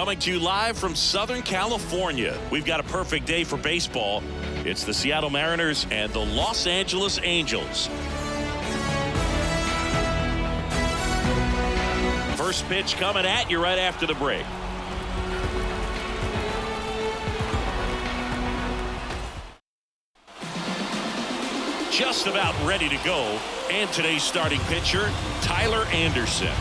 Coming to you live from Southern California. We've got a perfect day for baseball. It's the Seattle Mariners and the Los Angeles Angels. First pitch coming at you right after the break. Just about ready to go. And today's starting pitcher, Tyler Anderson.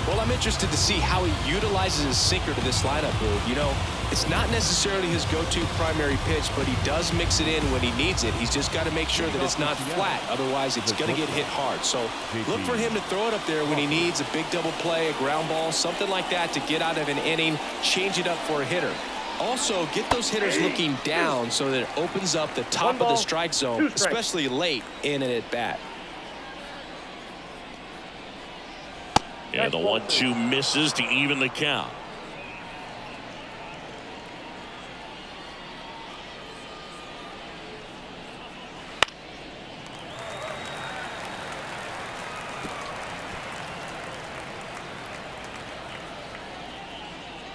Well, I'm interested to see how he utilizes his sinker to this lineup, Boog. You know, it's not necessarily his go-to primary pitch, but he does mix it in when he needs it. He's just got to make sure that it's not flat. Otherwise, it's going to get hit hard. So look for him to throw it up there when he needs a big double play, a ground ball, something like that to get out of an inning, change it up for a hitter. Also, get those hitters looking down so that it opens up the top of the strike zone, especially late in an at-bat. And the 1-2 misses to even the count.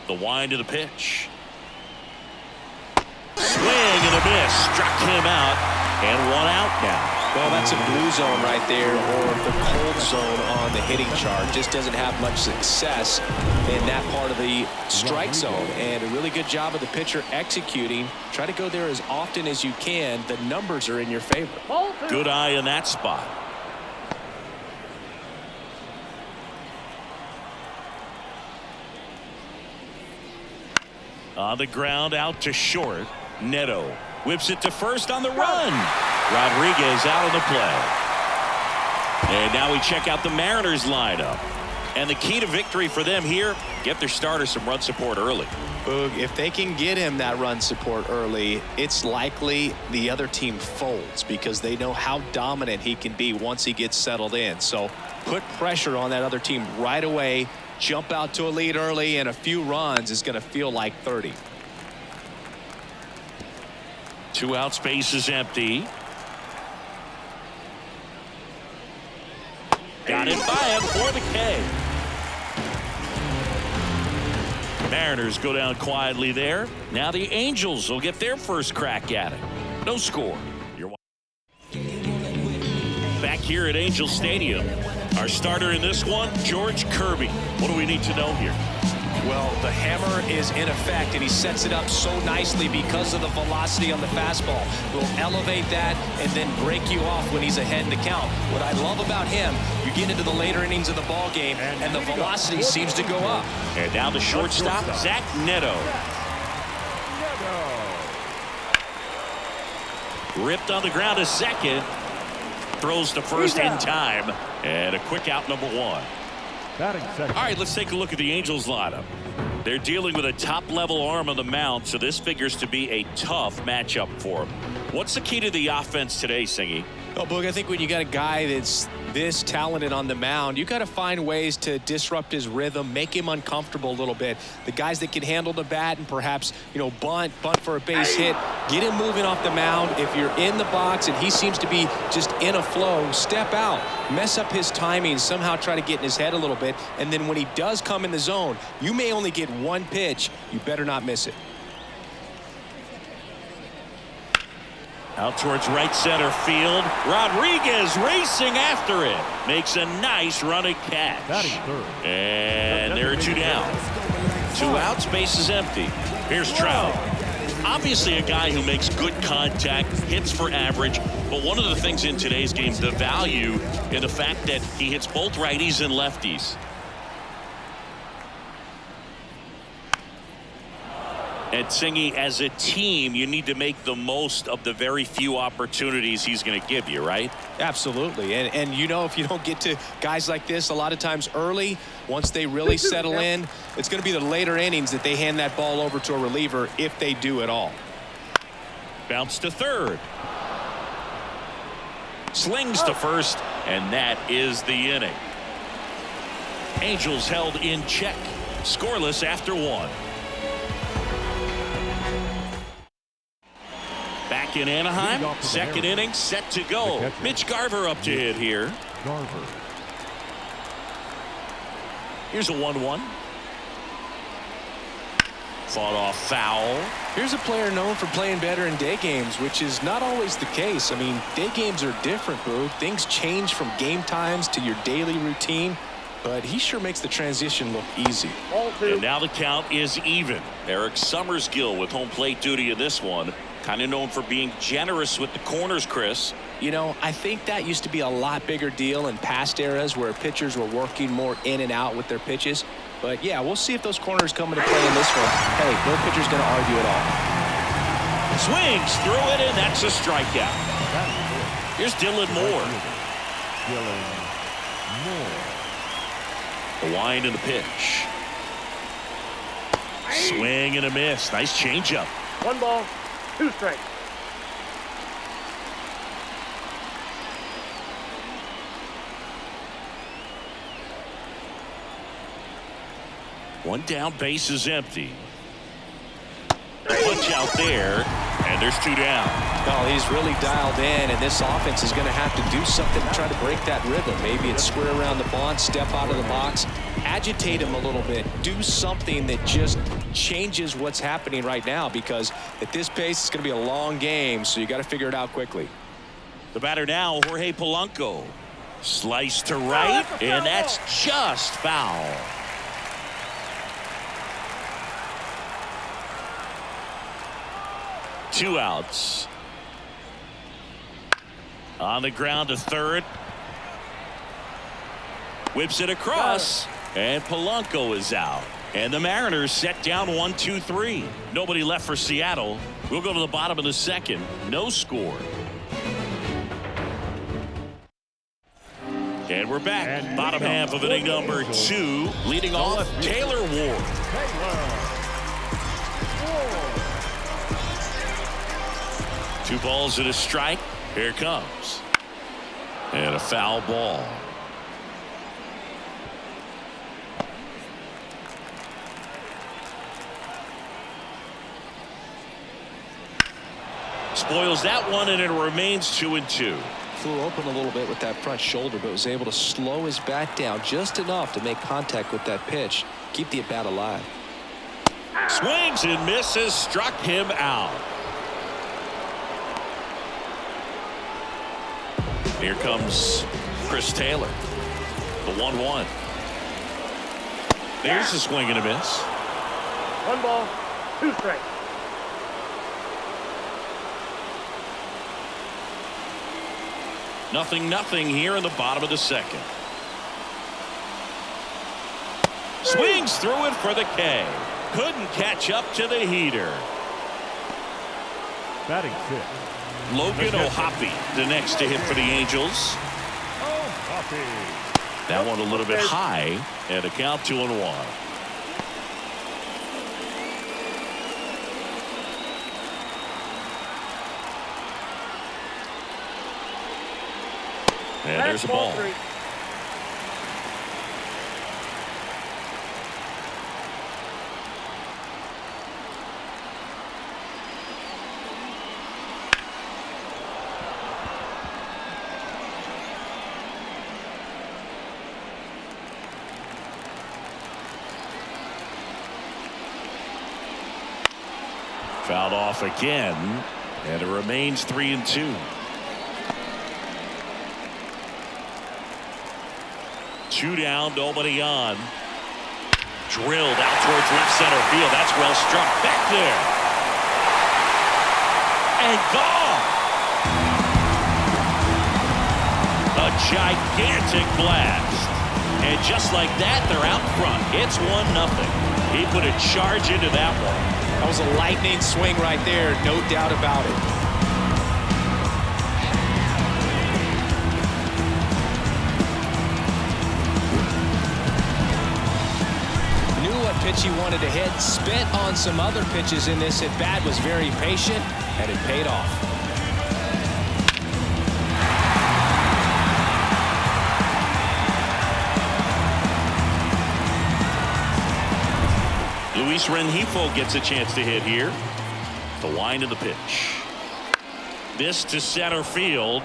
The wind of the pitch. Swing and a miss. Struck him out. And one out now. Well, that's a blue zone right there, or the cold zone on the hitting chart. Just doesn't have much success in that part of the strike zone. And a really good job of the pitcher executing. Try to go there as often as you can. The numbers are in your favor. Good eye in that spot. On the ground, out to short. Neto whips it to first on the run. Rodriguez out of the play. And now we check out the Mariners lineup. And the key to victory for them here, get their starter some run support early. Boog, if they can get him that run support early, it's likely the other team folds because they know how dominant he can be once he gets settled in. So put pressure on that other team right away. Jump out to a lead early, and a few runs is going to feel like 30. 2 outs, base is empty. Got it by him for the K. Mariners go down quietly there. Now the Angels will get their first crack at it. No score. You're back here at Angel Stadium. Our starter in this one, George Kirby. What do we need to know here? Well, the hammer is in effect, and he sets it up so nicely because of the velocity on the fastball. Will elevate that and then break you off when he's ahead in the count. What I love about him, you get into the later innings of the ball game, and the velocity seems to go up. And down the shortstop, Zach Neto. Ripped on the ground to second. Throws to first in time. And a quick out, number 1. All right, let's take a look at the Angels lineup. They're dealing with a top-level arm on the mound, so this figures to be a tough matchup for them. What's the key to the offense today, Singy? Oh, Boog, I think when you got a guy that's this talented on the mound, you got to find ways to disrupt his rhythm, make him uncomfortable a little bit. The guys that can handle the bat and perhaps, you know, bunt for a base hit, get him moving off the mound. If you're in the box and he seems to be just in a flow, step out, mess up his timing, somehow try to get in his head a little bit. And then when he does come in the zone, you may only get one pitch. You better not miss it. Out towards right center field. Rodriguez racing after it. Makes a nice running catch. And there are 2 down. 2 outs, base is empty. Here's Trout. Obviously a guy who makes good contact, hits for average. But one of the things in today's game, the value in the fact that he hits both righties and lefties. And Singy, as a team, you need to make the most of the very few opportunities he's going to give you, right? Absolutely. And you know, if you don't get to guys like this a lot of times early, once they really settle in, it's going to be the later innings that they hand that ball over to a reliever, if they do at all. Bounce to third. Slings to first, and that is the inning. Angels held in check. Scoreless after 1. Back in Anaheim, second inning set to go. Mitch Garver up to hit here. Here's a 1-1. fought off foul. Here's a player known for playing better in day games, which is not always the case. I mean, day games are different, bro. Things change from game times to your daily routine, but he sure makes the transition look easy. And now the count is even. Eric Summersgill with home plate duty in this one. Kind of known for being generous with the corners, Chris. You know, I think that used to be a lot bigger deal in past eras where pitchers were working more in and out with their pitches. But yeah, we'll see if those corners come into play in this one. Hey, no pitcher's going to argue at all. Swings through it, and that's a strikeout. Here's Dylan Moore. The wind and the pitch. Swing and a miss. Nice changeup. 1 ball, 2 strikes. One down, base is empty. Punch out there, and there's 2 down. Well, he's really dialed in, and this offense is going to have to do something to try to break that rhythm. Maybe it's square around the bunt, step out of the box, agitate him a little bit, do something that just changes what's happening right now, because at this pace, it's going to be a long game, so you got to figure it out quickly. The batter now, Jorge Polanco. Slice to right, and that's just foul. Two outs. On the ground to third. Whips it across, and Polanco is out. And the Mariners set down 1-2-3. Nobody left for Seattle. We'll go to the bottom of the second. No score. And we're back. And bottom half of inning number 2. Leading off, Taylor Ward. Two balls and a strike. Here it comes. And a foul ball. Spoils that one, and it remains 2-2. Flew open a little bit with that front shoulder, but was able to slow his bat down just enough to make contact with that pitch. Keep the at-bat alive. Swings and misses. Struck him out. Here comes Chris Taylor. The 1-1. There's a swing and a miss. 1 ball, 2 strikes. Nothing here in the bottom of the second. Swings through it for the K. Couldn't catch up to the heater. Batting fifth, Logan O'Hoppe, the next to hit for the Angels. That one a little bit high, and a count 2-1. And there's a ball. Fouled off again, and it remains 3-2. Two down, nobody on. Drilled out towards left center field. That's well struck. Back there. And gone. A gigantic blast. And just like that, they're out front. It's 1-0. He put a charge into that one. That was a lightning swing right there, no doubt about it. Pitch he wanted to hit, spent on some other pitches in this at bat, was very patient, and it paid off. Luis Rengifo gets a chance to hit here. The wind of the pitch. This to center field.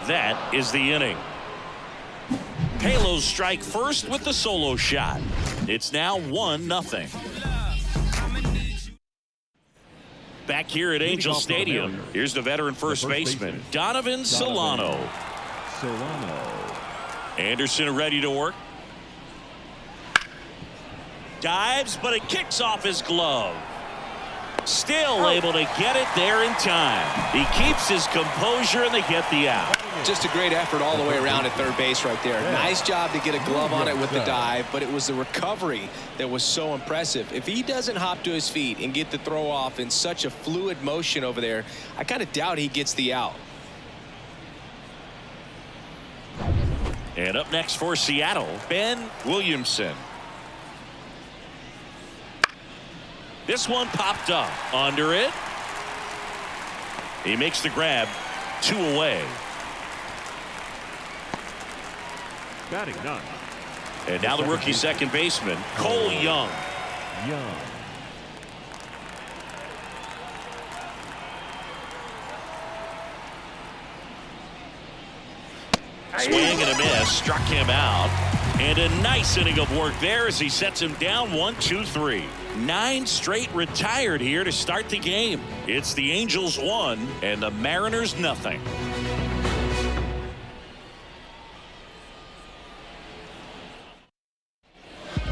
That is the inning. Halos strike first with the solo shot. It's now 1-0. Back here at Angel Stadium, here's the veteran first baseman, Donovan Solano. Anderson ready to work. Dives, but it kicks off his glove. Still able to get it there in time. He keeps his composure, and they get the out. Just a great effort all the way around at third base right there. Nice job to get a glove on it with the dive, but it was the recovery that was so impressive. If he doesn't hop to his feet and get the throw off in such a fluid motion over there, I kind of doubt he gets the out. And up next for Seattle, Ben Williamson. This one popped up under it. He makes the grab, 2 away. Batting 9. And now the rookie second baseman, Cole Young. Swing and a miss, struck him out. And a nice inning of work there as he sets him down 1-2-3. 9 straight retired here to start the game. It's the Angels 1 and the Mariners nothing.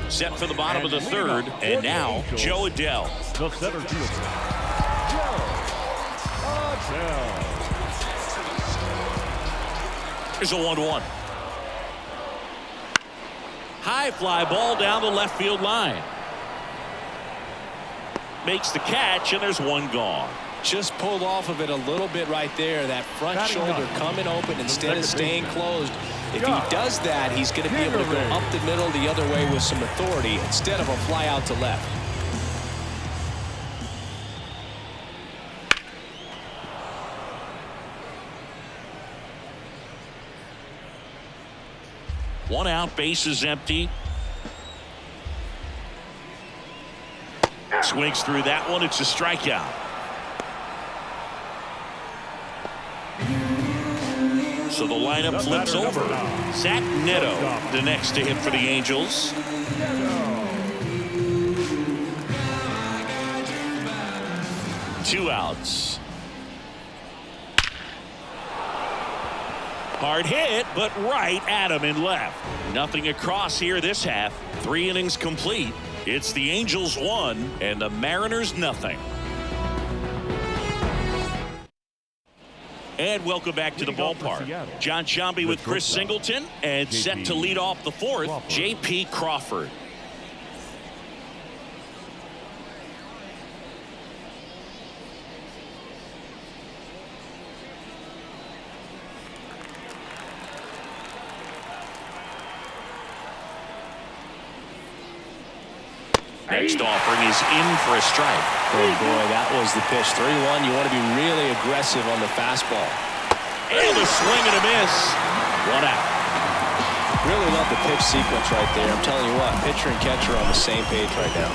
Set for the bottom of the third, and now Joe Adell. The center fielder, Joe Adell. Here's a 1-1. High fly ball down the left field line. Makes the catch, and there's one gone. Just pulled off of it a little bit right there. That front shoulder coming open instead of staying closed. If he does that, he's going to be able to go up the middle the other way with some authority instead of a fly out to left. One out, base is empty. Swings through that one. It's a strikeout. So the lineup flips over. Zach Neto, the next to hit for the Angels. Two outs. Hard hit, but right at him and left. Nothing across here this half. 3 innings complete. It's the Angels 1 and the Mariners nothing. And welcome back to the ballpark. John Sciambi with Chris Singleton, and set to lead off the fourth, J.P. Crawford. Next offering is in for a strike. Oh boy, that was the pitch. 3-1. You want to be really aggressive on the fastball. And a swing and a miss. 1 out. Really love the pitch sequence right there. I'm telling you what, pitcher and catcher are on the same page right now.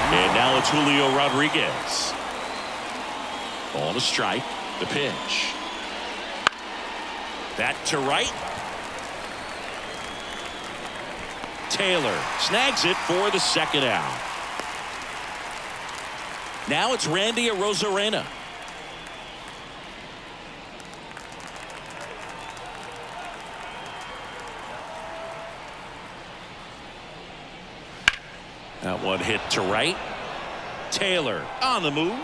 And now it's Julio Rodriguez. Ball to strike. The pitch. That to right. Taylor snags it for the second out. Now it's Randy Arozarena. That one hit to right. Taylor on the move.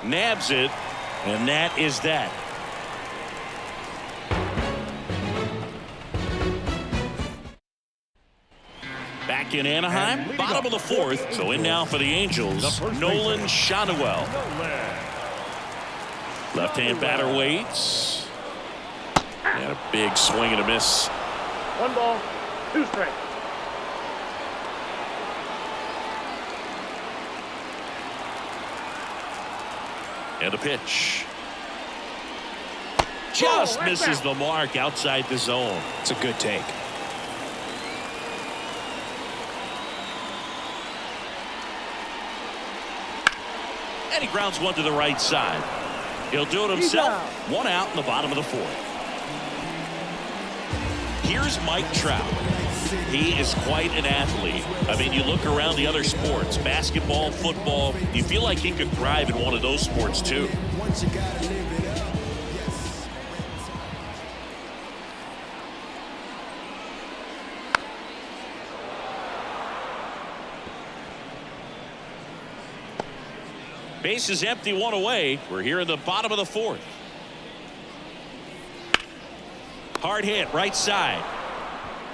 Nabs it, and that is that. Back in Anaheim, bottom of the fourth. So in now for the Angels, Nolan Schanuel. Left-hand batter waits. And a big swing and a miss. 1 ball, 2 strikes. And a pitch. Just misses the mark outside the zone. It's a good take. And he grounds one to the right side. He'll do it himself. 1 out in the bottom of the fourth. Here's Mike Trout. He is quite an athlete. I mean, you look around the other sports, basketball, football, you feel like he could thrive in one of those sports too. Base is empty, one away. We're here in the bottom of the fourth. Hard hit, right side.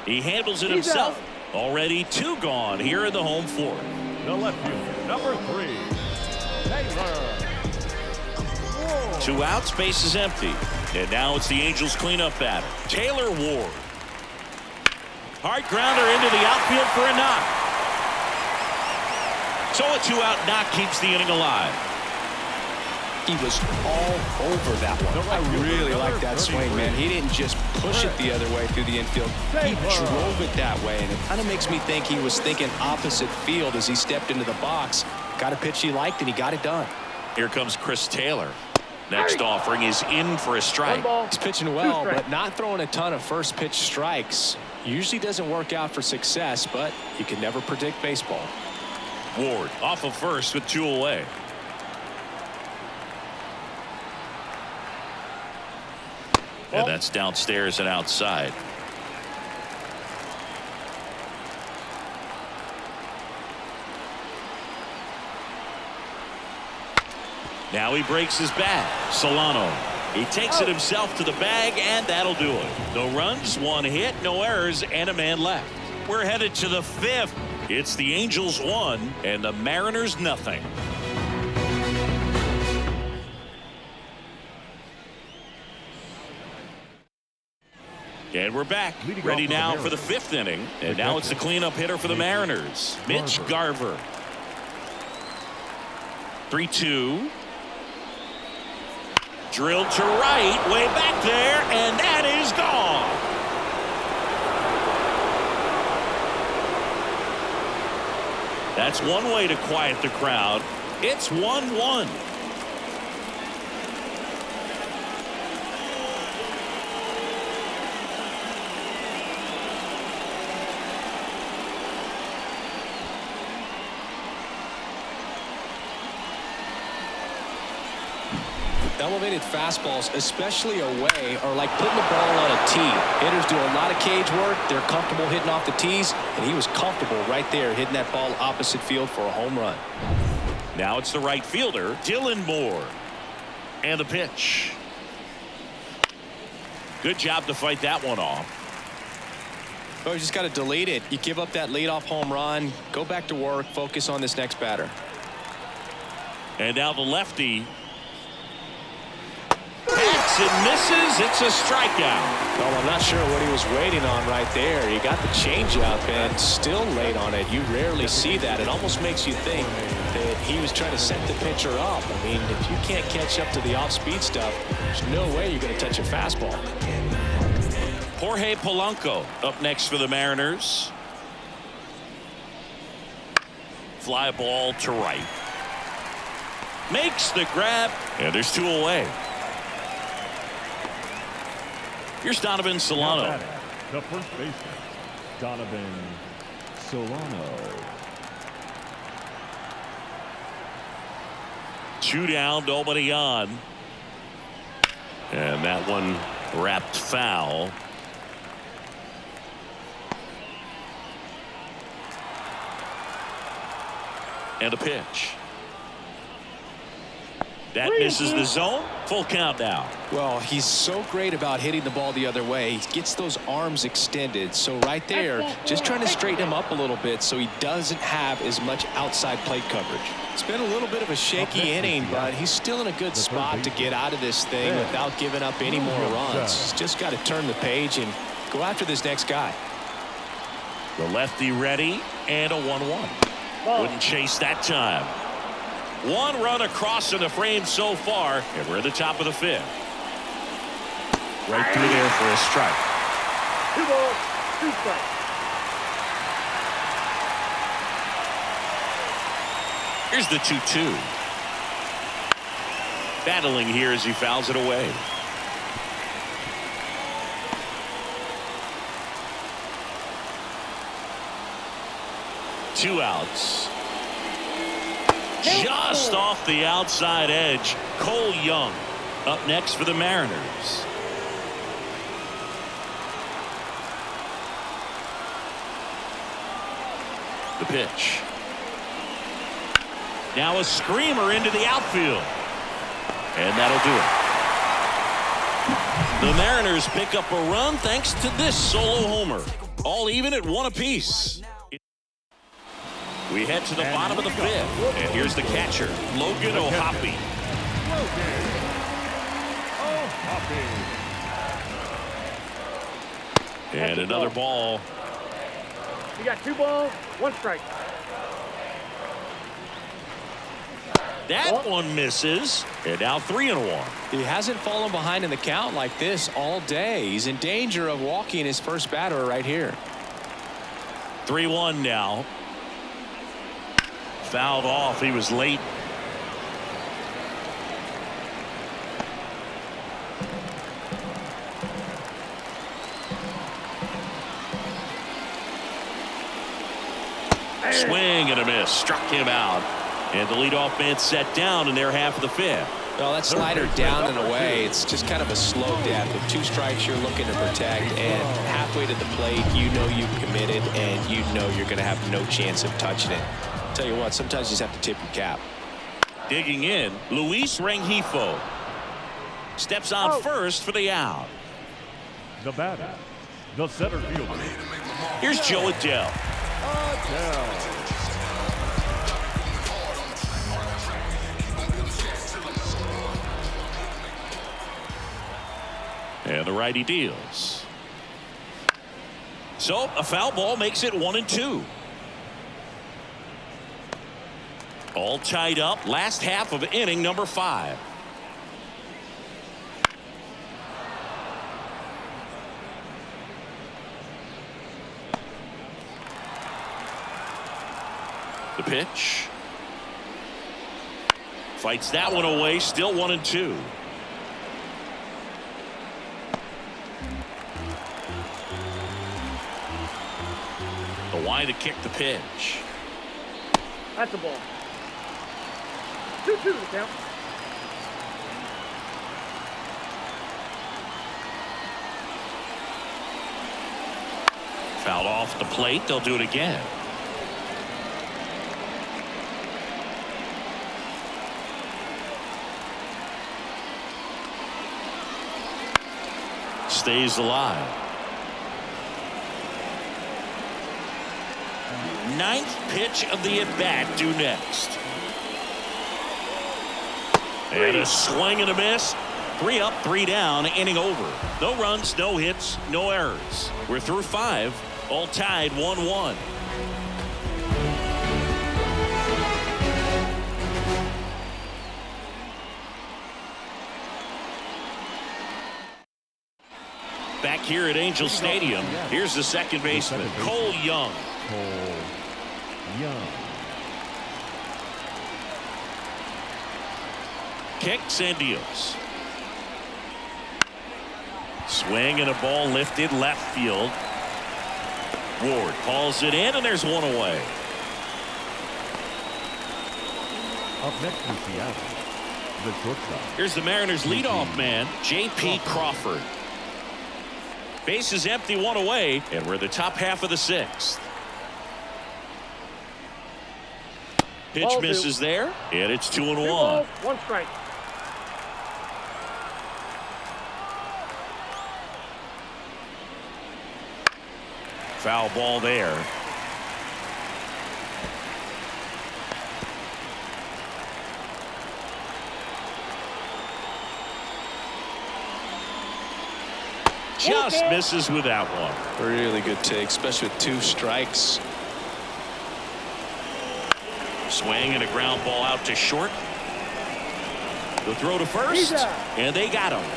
He handles it himself. Already 2 gone here in the home fourth. The left fielder, number 3, Taylor. 2 outs, base is empty. And now it's the Angels cleanup batter, Taylor Ward. Hard grounder into the outfield for a knock. So a 2-out knock keeps the inning alive. He was all over that one. I really like that swing, man. He didn't just push it the other way through the infield. He drove it that way, and it kind of makes me think he was thinking opposite field as he stepped into the box. Got a pitch he liked, and he got it done. Here comes Chris Taylor. Next offering is in for a strike. He's pitching well, but not throwing a ton of first pitch strikes. Usually doesn't work out for success, but you can never predict baseball. Ward off of first with 2 away. And that's downstairs and outside. Now he breaks his bat. Solano. He takes it himself to the bag, and that'll do it. No runs, 1 hit, no errors, and a man left. We're headed to the 5th. It's the Angels 1 and the Mariners nothing. And we're back, ready now for the 5th inning. And now it's the cleanup hitter for the Mariners, Mitch Garver. 3-2. Drilled to right, way back there, and that is gone. That's one way to quiet the crowd. It's 1-1. Elevated fastballs, especially away, are like putting the ball on a tee. Hitters do a lot of cage work. They're comfortable hitting off the tees, and he was comfortable right there hitting that ball opposite field for a home run. Now it's the right fielder, Dylan Moore. And the pitch. Good job to fight that one off. Oh, you just got to delete it. You give up that leadoff home run, go back to work, focus on this next batter. And now the lefty. Hits and misses. It's a strikeout. Well, I'm not sure what he was waiting on right there. He got the changeup and still late on it. You rarely see that. It almost makes you think that he was trying to set the pitcher up. I mean, if you can't catch up to the off-speed stuff, there's no way you're going to touch a fastball. Jorge Polanco up next for the Mariners. Fly ball to right. Makes the grab, and there's 2 away. Here's Donovan Solano. The first baseman, Donovan Solano. 2 down, nobody on. And that one wrapped foul. And a pitch. That misses the zone. Full count now. Well, he's so great about hitting the ball the other way. He gets those arms extended. So right there, just trying to straighten him up a little bit so he doesn't have as much outside plate coverage. It's been a little bit of a shaky inning, but he's still in a good spot to get out of this thing without giving up any more runs. He's just got to turn the page and go after this next guy. The lefty ready, and a 1-1. Wouldn't chase that time. 1 run across in the frame so far, and we're at the top of the 5th. Right through there for a strike. 2 balls, 2 strikes. Here's the 2-2. Battling here as he fouls it away. 2 outs. Just off the outside edge. Cole Young up next for the Mariners. The pitch. Now a screamer into the outfield. And that'll do it. The Mariners pick up a run thanks to this solo homer. All even at 1 apiece. We head to the bottom of the 5th. And here's the catcher, Logan O'Hoppe. And another ball. You got 2 balls, 1 strike. That one misses. And now 3-1. He hasn't fallen behind in the count like this all day. He's in danger of walking his first batter right here. 3-1 now. Fouled off. He was late. Swing and a miss. Struck him out. And the leadoff man set down in their half of the 5th. Well, that slider down and away. It's just kind of a slow death. With 2 strikes, you're looking to protect. And halfway to the plate, you know you've committed. And you know you're going to have no chance of touching it. Tell you what, sometimes you just have to tip your cap. Digging in, Luis Rengifo steps on first for the out. The batter, the center fielder. Here's Joe Adell. And the righty deals. So a foul ball makes it 1-2. All tied up. Last half of inning number 5. The pitch. Fights that one away. Still 1-2. The wide to kick the pitch. That's a ball. 2-2 the count. Fouled off the plate. They'll do it again. Stays alive. 9th pitch of the at-bat due next. And a swing and a miss. 3 up, 3 down, inning over. No runs, no hits, no errors. We're through 5, all tied 1-1. Back here at Angel Stadium, here's the second baseman, Cole Young. Kicks and deals. Swing and a ball lifted left field. Ward calls it in, and there's one away. Up next in Seattle, the shortstop. Here's the Mariners leadoff man, J.P. Crawford. Base is empty, one away, and we're the top half of the 6th. Pitch Ball misses 2. there, and it's 2-1. 2 balls, 1 strike. Foul ball there. Just misses with that one. Really good take, especially with 2 strikes. Swing and a ground ball out to short. The throw to first, and they got him.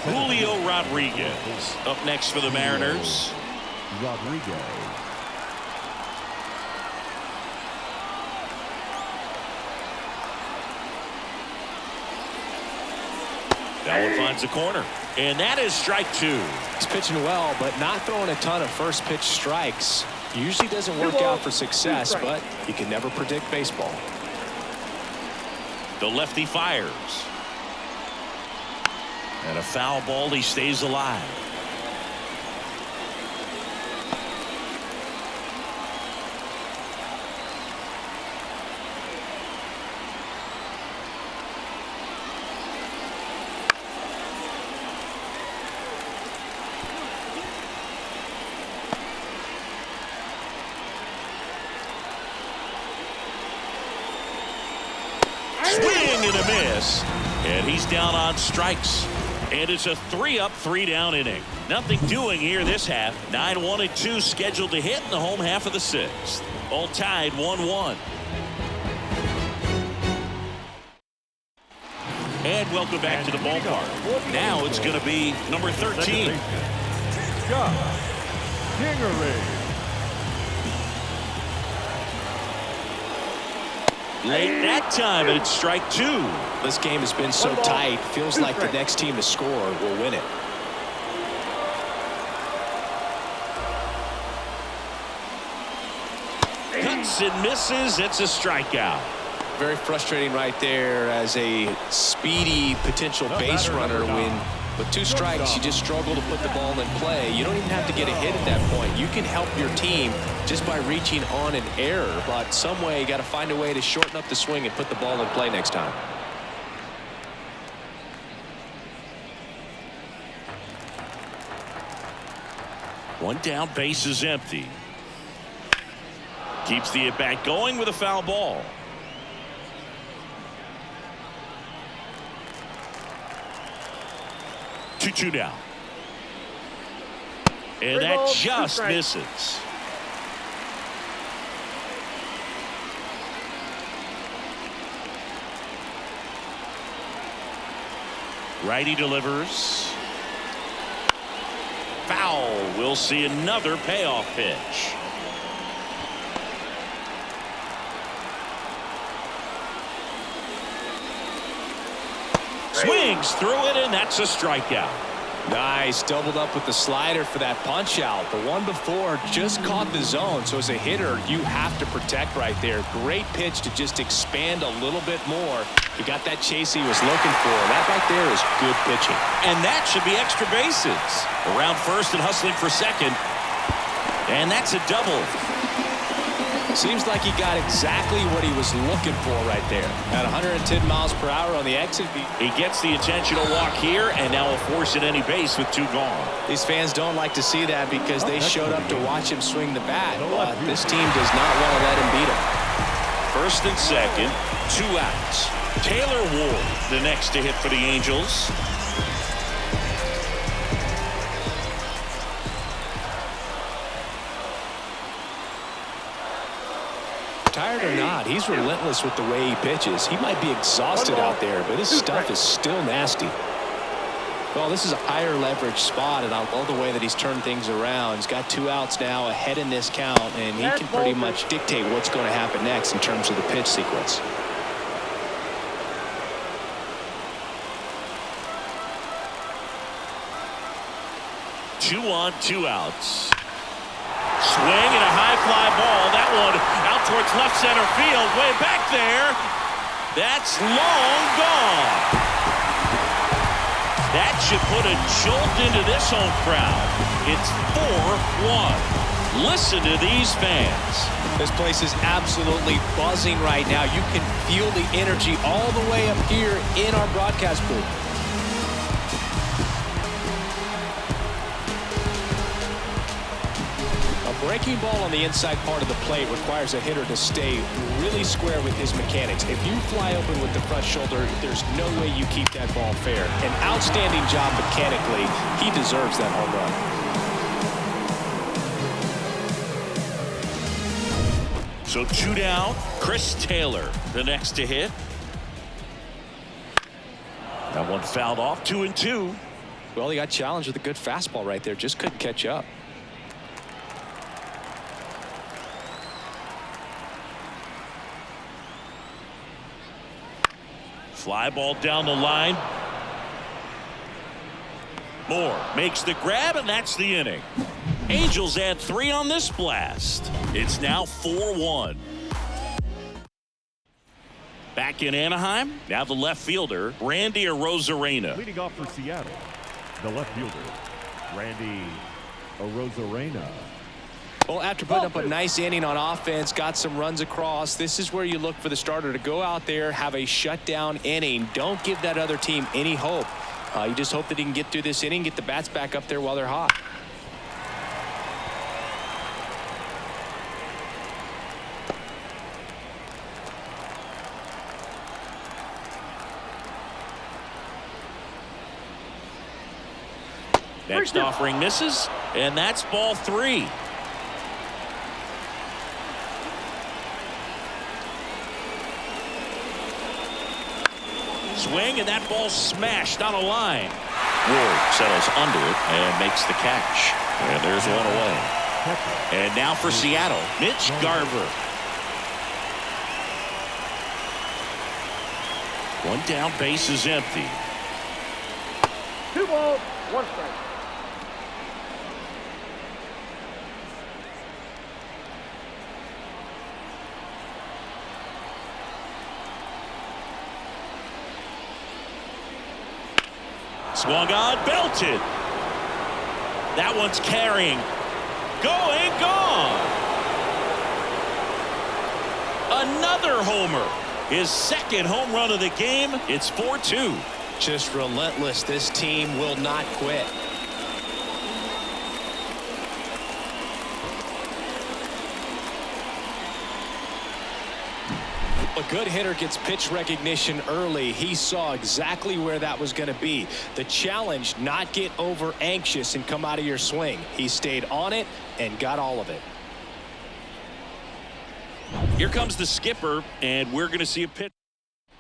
Julio Rodriguez up next for the Mariners. Rodriguez. That one finds the corner. And that is strike two. He's pitching well, but not throwing a ton of first pitch strikes. Usually doesn't work out for success, but you can never predict baseball. The lefty fires. And a foul ball. He stays alive. Swing and a miss. And he's down on strikes. And it's a 3-up, 3-down inning. Nothing doing here this half. 9-1 and 2 scheduled to hit in the home half of the sixth. All tied 1-1. And welcome back to the ballpark. Now it's going to be number 13. Josh Kingery. Late that time, and it's strike two. This game has been so tight. Feels like the next team to score will win it. Cuts and misses. It's a strikeout. Very frustrating right there as a speedy potential base runner when with two strikes you just struggle to put the ball in play. You don't even have to get a hit at that point. You can help your team just by reaching on an error, but some way you got to find a way to shorten up the swing and put the ball in play next time. One down, base is empty. Keeps the at-bat going with a foul ball. Two down. And that just misses. Righty delivers. Foul. We'll see another payoff pitch. Swings through it, and that's a strikeout. Nice. Doubled up with the slider for that punch out. The one before just caught the zone, so as a hitter you have to protect right there. Great pitch to just expand a little bit more. He got that chase he was looking for. That right there is good pitching. And that should be extra bases. Around first and hustling for second. And that's a double. Seems like he got exactly what he was looking for right there. At 110 miles per hour on the exit. He gets the intentional walk here, and now will force at any base with two gone. These fans don't like to see that because they showed up to watch him swing the bat. But this team does not want to let him beat him. First and second, 2 outs. Taylor Ward, the next to hit for the Angels. Tired or not, he's relentless with the way he pitches. He might be exhausted out there, but his stuff is still nasty. Well, this is a higher leverage spot, and I love the way that he's turned things around. He's got 2 outs now ahead in this count, and he can pretty much dictate what's going to happen next in terms of the pitch sequence. Two on, 2 outs. Swing and a high fly ball. That one out towards left center field. Way back there. That's long gone. That should put a jolt into this home crowd. It's 4-1. Listen to these fans. This place is absolutely buzzing right now. You can feel the energy all the way up here in our broadcast booth. Breaking ball on the inside part of the plate requires a hitter to stay really square with his mechanics. If you fly open with the front shoulder, there's no way you keep that ball fair. An outstanding job mechanically. He deserves that home run. So 2 down. Chris Taylor, the next to hit. That one fouled off. 2-2. Well, he got challenged with a good fastball right there. Just couldn't catch up. Fly ball down the line. Moore makes the grab, and that's the inning. Angels add 3 on this blast. It's now 4-1. Back in Anaheim, now the left fielder, Randy Arozarena. Leading off for Seattle, the left fielder, Randy Arozarena. Well, after putting up a nice inning on offense, got some runs across, this is where you look for the starter to go out there, have a shutdown inning. Don't give that other team any hope. You just hope that he can get through this inning, get the bats back up there while they're hot. Next offering misses, and that's ball 3. Swing, and that ball smashed on a line. Ward settles under it and makes the catch. And there's one away. And now for Seattle, Mitch Garver. One down, base is empty. 2 balls, 1 strike. Swung on, belted. That one's carrying. Going, gone. Another homer. His second home run of the game. It's 4-2. Just relentless. This team will not quit. A good hitter gets pitch recognition early. He saw exactly where that was going to be. The challenge, not get over anxious and come out of your swing. He stayed on it and got all of it. Here comes the skipper, and we're going to see a pitch.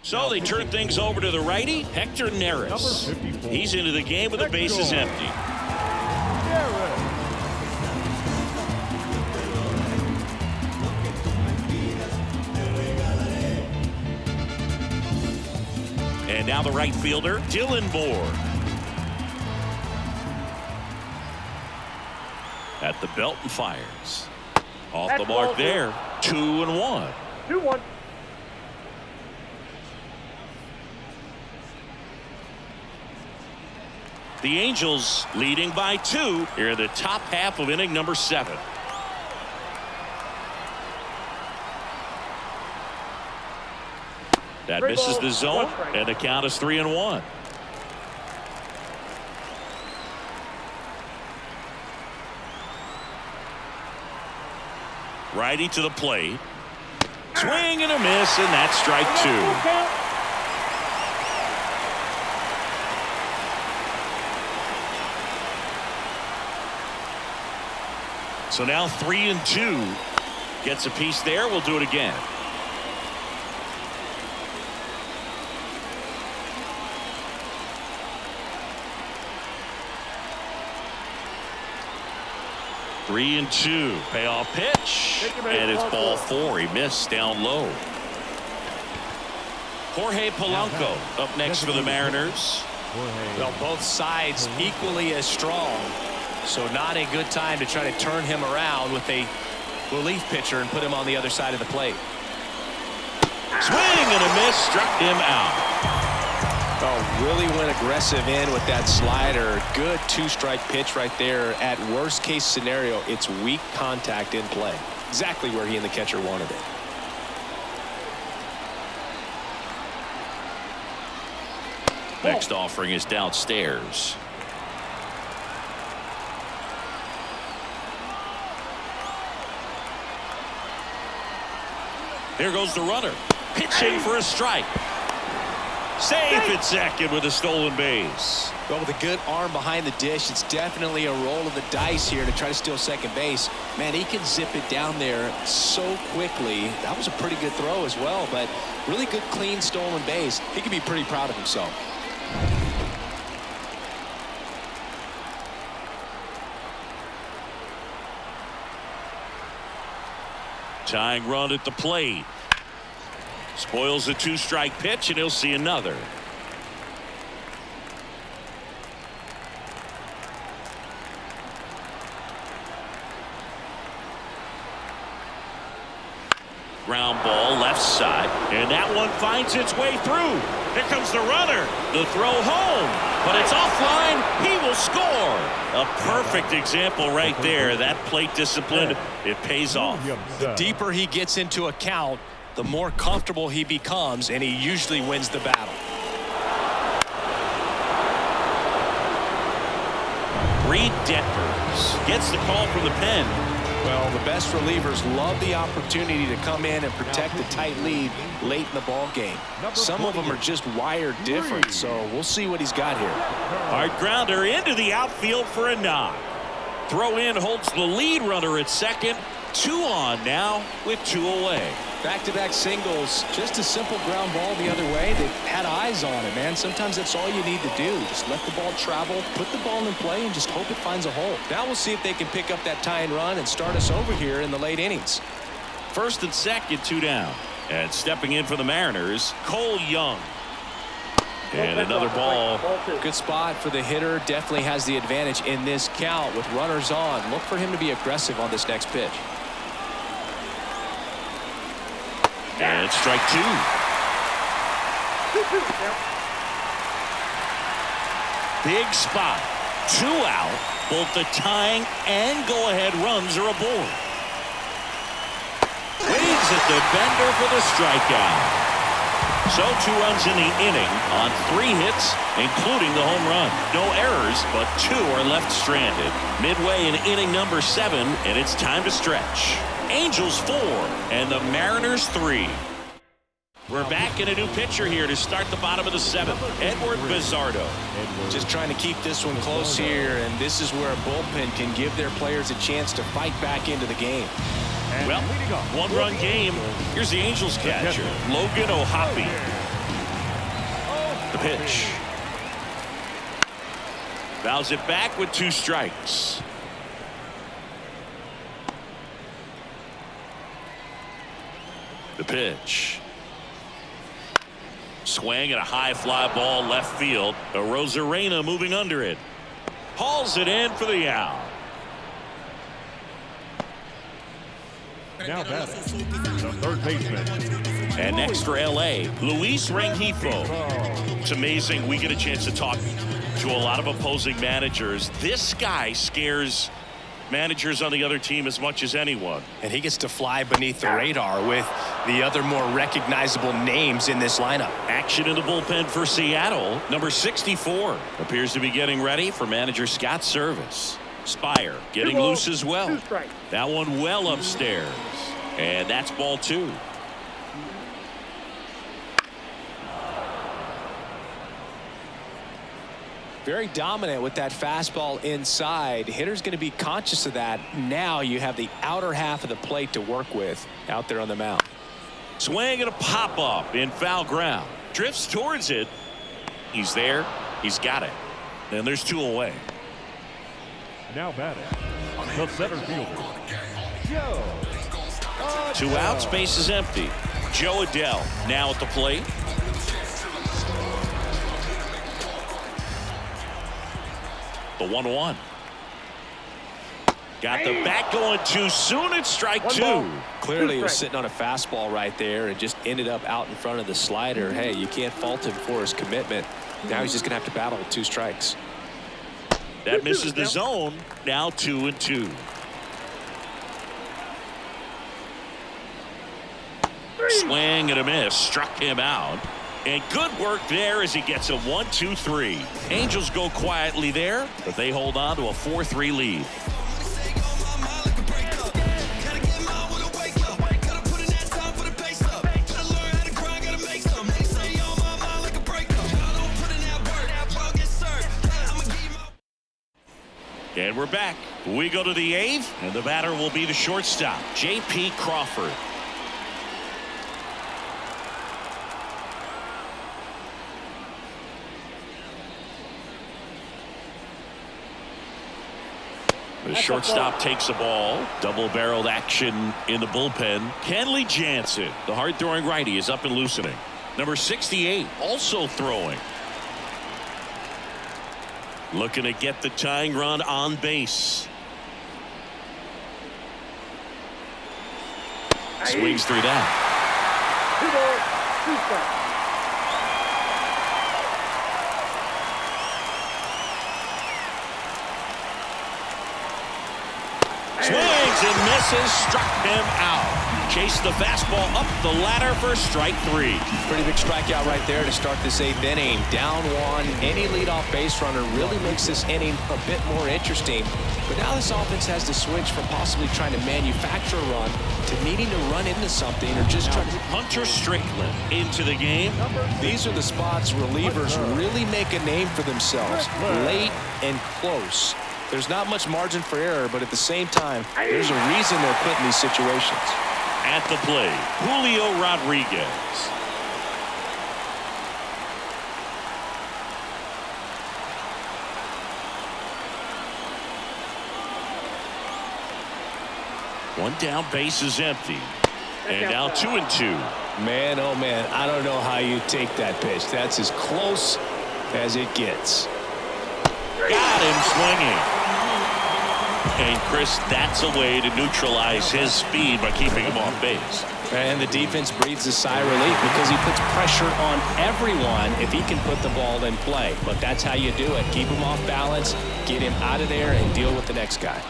So they turn things over to the righty, Hector Neris. He's into the game with the bases empty. And now the right fielder, Dylan Moore. At the belt and fires. Off the mark there. 2-1. 2-1. The Angels leading by 2 here in the top half of inning number 7. That misses the zone, and the count is 3-1. Righty to the plate. Swing and a miss, and that's strike 2. So now 3-2. Gets a piece there. We'll do it again. Three and 2. Payoff pitch. And it's ball 4. He missed down low. Jorge Polanco up next for the Mariners. Well, both sides equally as strong. So not a good time to try to turn him around with a relief pitcher and put him on the other side of the plate. Swing and a miss. Struck him out. Oh, really went aggressive in with that slider. Good 2-strike pitch right there. At worst case scenario, it's weak contact in play. Exactly where he and the catcher wanted it. Next offering is downstairs. There goes the runner. Pitching for a strike. Safe at second with a stolen base. Well, with a good arm behind the dish, it's definitely a roll of the dice here to try to steal second base. Man, he can zip it down there so quickly. That was a pretty good throw as well, but really good, clean, stolen base. He can be pretty proud of himself. Tying run at the plate. Spoils a 2-strike pitch, and he'll see another. ground ball left side, and that one finds its way through. Here comes the runner. The throw home, but it's offline. He will score. A perfect example right there. That plate discipline, it pays off. The deeper he gets into a count, the more comfortable he becomes, and he usually wins the battle. Reed Detmers gets the call from the pen. Well, the best relievers love the opportunity to come in and protect the tight lead late in the ball game. Some of them are just wired different, so we'll see what he's got here. Hard grounder into the outfield for a knock. Throw in holds the lead runner at second. 2 on now with 2 away. Back-to-back singles, just a simple ground ball the other way. They had eyes on it, man. Sometimes that's all you need to do. Just let the ball travel, put the ball in play, and just hope it finds a hole. Now we'll see if they can pick up that tying run and start us over here in the late innings. First and second, 2 down. And stepping in for the Mariners, Cole Young. And another ball. Good spot for the hitter. Definitely has the advantage in this count with runners on. Look for him to be aggressive on this next pitch. And it's strike 2. Big spot. 2 out. Both the tying and go-ahead runs are aboard. Waves at the bender for the strikeout. So 2 runs in the inning on 3 hits, including the home run. No errors, but 2 are left stranded. Midway in inning number 7, and it's time to stretch. Angels 4 and the Mariners 3. We're back in a new pitcher here to start the bottom of the 7th. Edward Bizardo. Just trying to keep this one close here, and this is where a bullpen can give their players a chance to fight back into the game. Well, 1-run game. Here's the Angels catcher, Logan O'Hoppe. The pitch. Fouls it back with 2 strikes. The pitch. Swing and a high fly ball left field. Arozarena moving under it. Hauls it in for the out. Now batting, the third baseman. And next for LA, Luis Rengifo. It's amazing we get a chance to talk to a lot of opposing managers. This guy scares managers on the other team as much as anyone. And he gets to fly beneath the radar with the other more recognizable names in this lineup. Action in the bullpen for Seattle. Number 64 appears to be getting ready for manager Scott Service. Spire getting loose as well. That one well upstairs. And that's ball 2. Very dominant with that fastball inside. Hitter's going to be conscious of that. Now you have the outer half of the plate to work with out there on the mound. Swing and a pop up in foul ground. Drifts towards it. He's there. He's got it. And there's 2 away. Now batting, the center fielder, Joe. 2 outs, base is empty. Joe Adell now at the plate. The 1-1. Got the bat going too soon. It's strike 2. Clearly he was sitting on a fastball right there and just ended up out in front of the slider. Hey, you can't fault him for his commitment. Now he's just going to have to battle with 2 strikes. That misses the zone. Now 2-2. Swing and a miss. Struck him out. And good work there as he gets a 1-2-3. Angels go quietly there, but they hold on to a 4-3 lead. And we're back. We go to the 8th, and the batter will be the shortstop, J.P. Crawford. The shortstop takes a ball. Double-barreled action in the bullpen. Kenley Jansen, the hard-throwing righty, is up and loosening. Number 68 also throwing. Looking to get the tying run on base. Swings through that. 2 balls, 2 strikes. Swings and misses, struck him out. Chased the fastball up the ladder for strike 3. Pretty big strikeout right there to start this 8th inning. Down 1. Any leadoff base runner really makes this inning a bit more interesting. But now this offense has to switch from possibly trying to manufacture a run to needing to run into something or just trying to... Hunter Strickland into the game. These are the spots relievers really make a name for themselves. Late and close. There's not much margin for error, but at the same time, there's a reason they're put in these situations. At the plate, Julio Rodriguez. One down, base is empty. And now 2-2. Man, oh man, I don't know how you take that pitch. That's as close as it gets. Got him swinging. And Chris, that's a way to neutralize his speed by keeping him off base. And the defense breathes a sigh of relief because he puts pressure on everyone if he can put the ball in play. But that's how you do it. Keep him off balance, get him out of there, and deal with the next guy.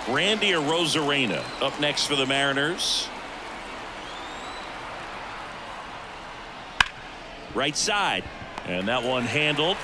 Randy Arozarena up next for the Mariners. Right side. And that one handled.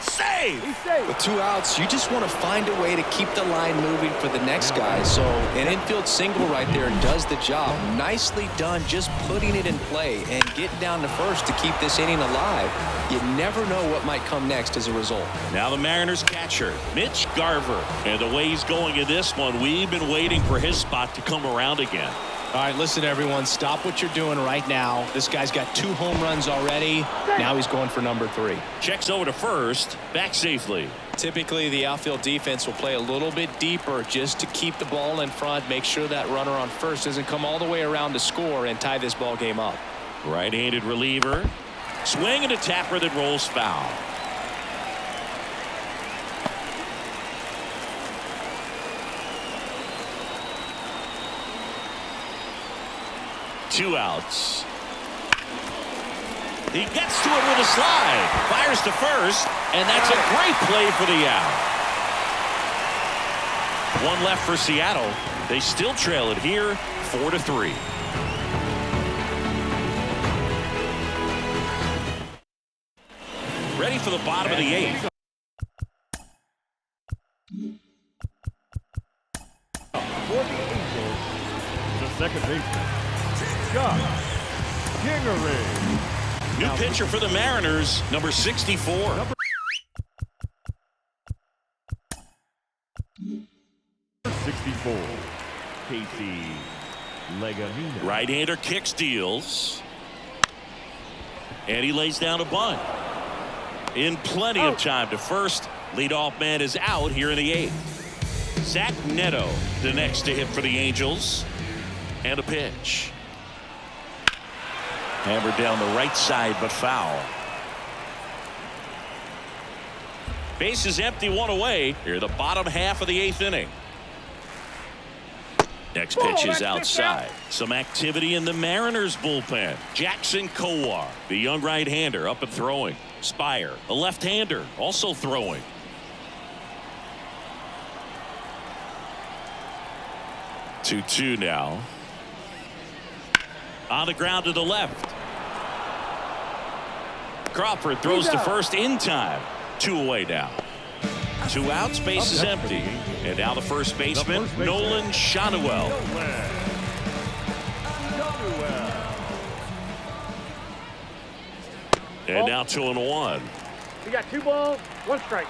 Save! With 2 outs, you just want to find a way to keep the line moving for the next guy. So an infield single right there does the job. Nicely done, just putting it in play and getting down to first to keep this inning alive. You never know what might come next as a result. Now the Mariners catcher, Mitch Garver. And the way he's going in this one, we've been waiting for his spot to come around again. All right, listen, everyone. Stop what you're doing right now. This guy's got 2 home runs already. Now he's going for number 3. Checks over to first. Back safely. Typically, the outfield defense will play a little bit deeper just to keep the ball in front, make sure that runner on first doesn't come all the way around to score and tie this ball game up. Right-handed reliever. Swing and a tapper that rolls foul. Two outs. He gets to it with a slide. Fires to first, and that's a great play for the out. One left for Seattle. They still trail it here, 4-3. Ready for the bottom of the 8th. For the Angels, the second baseman, Scott Kingery. New pitcher for the Mariners, number 64. 64, Casey Legamina. Right-hander kicks, deals. And he lays down a bunt. In plenty of time to first. Leadoff man is out here in the 8th. Zach Neto, the next to hit for the Angels. And a pitch. Hammered down the right side, but foul. Base is empty, 1 away. Here, the bottom half of the 8th inning. Next pitch is outside. Some activity in the Mariners bullpen. Jackson Kowar, the young right-hander, up and throwing. Spire, a left-hander, also throwing. Two now. On the ground to the left. Crawford throws to first in time. 2 away now. 2 outs, base is empty. And now the first baseman, Nolan Schanuel. And now 2-1. You got 2 balls, 1 strike.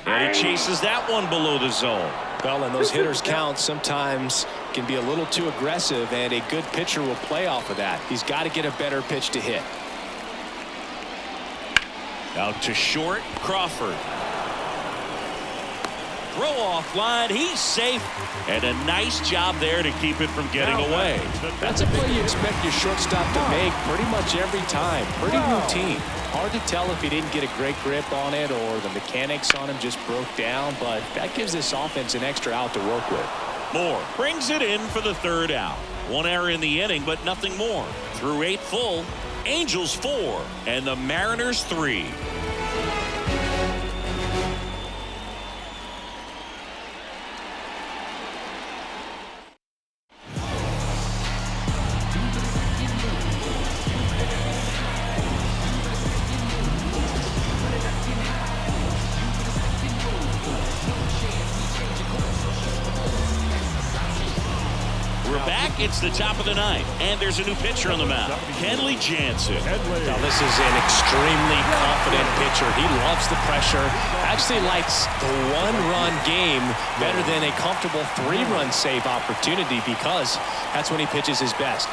And he chases that one below the zone. Well, and those hitters count sometimes can be a little too aggressive, and a good pitcher will play off of that. He's got to get a better pitch to hit. Out to short, Crawford. Throw off line. He's safe. And a nice job there to keep it from getting away. That's a play you expect your shortstop to make pretty much every time. Pretty routine. Hard to tell if he didn't get a great grip on it or the mechanics on him just broke down, but that gives this offense an extra out to work with. Moore brings it in for the 3rd out. 1 error in the inning, but nothing more. Through 8 full, Angels 4 and the Mariners 3. It's the top of the 9th, and there's a new pitcher on the mound, Kenley Jansen. Now this is an extremely confident pitcher. He loves the pressure. Actually likes the 1-run game better than a comfortable 3-run save opportunity because that's when he pitches his best.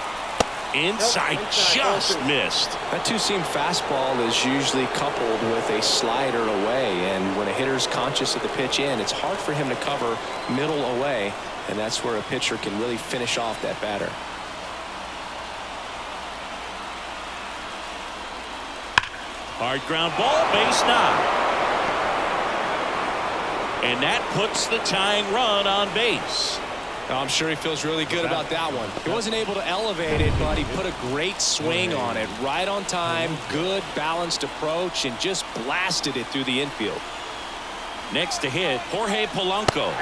Inside, just missed. That two-seam fastball is usually coupled with a slider away, and when a hitter's conscious of the pitch in, it's hard for him to cover middle away. And that's where a pitcher can really finish off that batter. Hard ground ball, base knock. And that puts the tying run on base. I'm sure he feels really good about that one. He wasn't able to elevate it, but he put a great swing on it. Right on time, good balanced approach, and just blasted it through the infield. Next to hit, Jorge Polanco.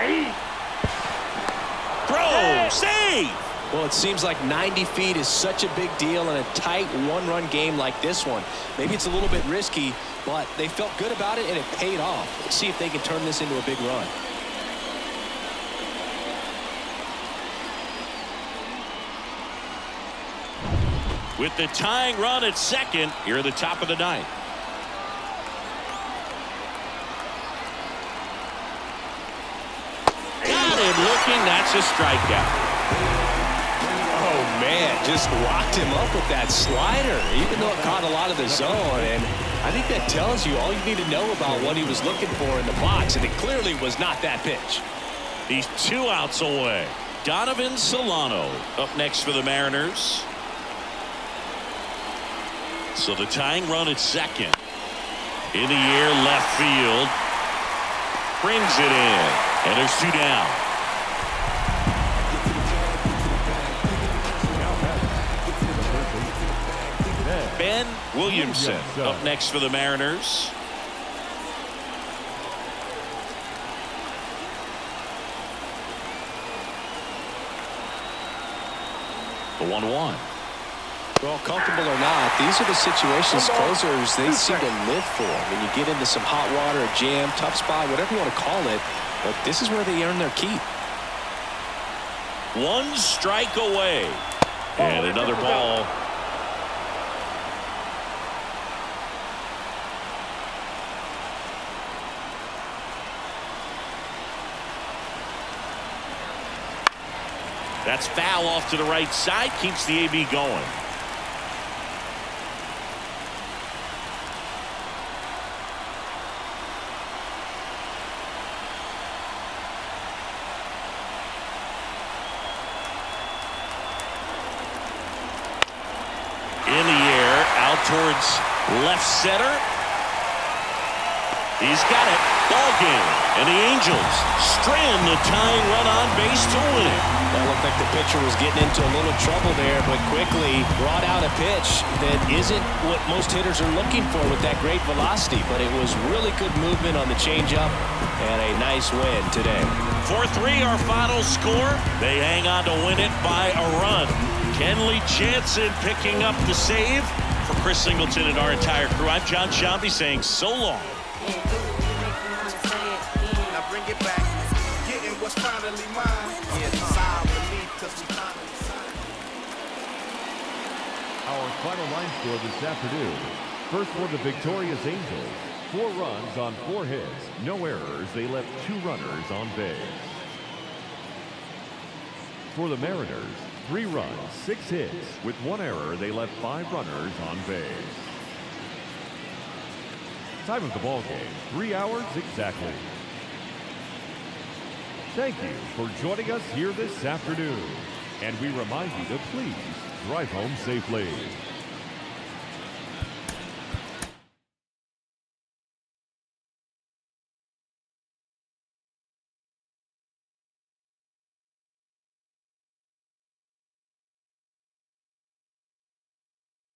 Throw, save! Well, it seems like 90 feet is such a big deal in a tight 1-run game like this one. Maybe it's a little bit risky, but they felt good about it, and it paid off. Let's see if they can turn this into a big run. With the tying run at second, here at the top of the 9th. Got him looking. That's a strikeout. Oh, man, just locked him up with that slider, even though it caught a lot of the zone. And I think that tells you all you need to know about what he was looking for in the box, and it clearly was not that pitch. He's 2 outs away. Donovan Solano up next for the Mariners. So the tying run at second. In the air, left field. Brings it in. And there's 2 down. Ben Williamson up next for the Mariners. The 1-1. Well, comfortable or not, these are the situations closers they seem to live for. When you get into some hot water, a jam, tough spot, whatever you want to call it, but this is where they earn their keep. 1 strike away. And another ball. That's foul off to the right side. Keeps the AB going. In the air, out towards left center. He's got it. Ball game. And the Angels strand the tying run on base to win it. That looked like the pitcher was getting into a little trouble there, but quickly brought out a pitch that isn't what most hitters are looking for with that great velocity, but it was really good movement on the changeup and a nice win today. 4-3 our final score. They hang on to win it by a run. Kenley Jansen picking up the save. For Chris Singleton and our entire crew, I'm John Shambi saying so long. Now bring it back, getting what's finally mine. Yeah, sign with me, 'cause we finally signed. Our final line score this afternoon. First for the victorious Angels. 4 runs on 4 hits. No errors. They left 2 runners on base. For the Mariners, 3 runs, 6 hits. With 1 error, they left 5 runners on base. Time of the ball game, 3 hours exactly. Thank you for joining us here this afternoon. And we remind you to please drive home safely.